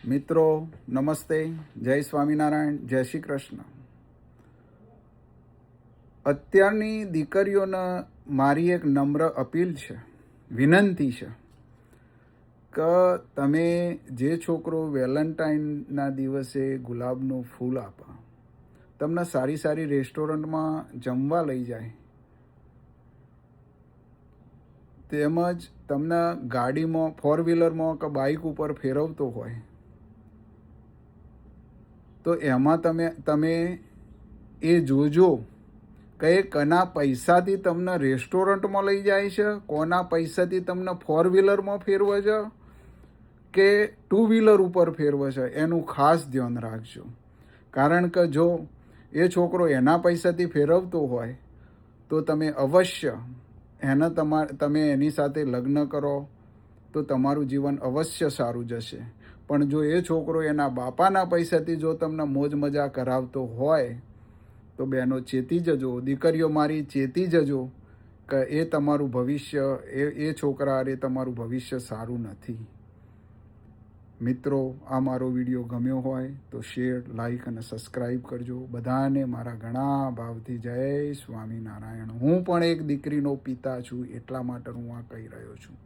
મિત્રો નમસ્તે, જય સ્વામિનારાયણ, જય શ્રી કૃષ્ણ. અત્યારની દીકરીઓને મારી એક નમ્ર અપીલ છે, વિનંતી છે કે તમે જે છોકરો વેલેન્ટાઇનના દિવસે ગુલાબનું ફૂલ આપે, તમને સારી સારી રેસ્ટોરન્ટમાં જમવા લઈ જાય, તેમજ તમને ગાડીમાં ફોર વ્હીલરમાં કે બાઇક ઉપર ફેરવતો હોય, તો એમાં તમે એ જોજો કે એ કોના પૈસાથી તમને રેસ્ટોરન્ટમાં લઈ જાય છે, કોના પૈસાથી તમને ફોર વ્હીલરમાં ફેરવે છે કે ટુ વ્હીલર ઉપર ફેરવે છે, એનું ખાસ ધ્યાન રાખજો. કારણ કે જો એ છોકરો એના પૈસાથી ફેરવતો હોય તો તમે અવશ્ય તમે એની સાથે લગ્ન કરો તો તમારું જીવન અવશ્ય સારું જશે. પણ જો એ છોકરો એના બાપાના પૈસાથી જો તમને મોજ મજા કરાવતો હોય તો બહેનો ચેતી જજો, દીકરીઓ મારી ચેતી જજો કે એ તમારું ભવિષ્ય, એ છોકરા અરે તમારું ભવિષ્ય સારું નથી. મિત્રો, આ મારો વિડીયો ગમ્યો હોય તો શેર, લાઈક અને સબસ્ક્રાઈબ કરજો. બધાને મારા ઘણા ભાવથી જય સ્વામિનારાયણ. હું પણ એક દીકરીનો પિતા છું, એટલા માટે હું આ કહી રહ્યો છું.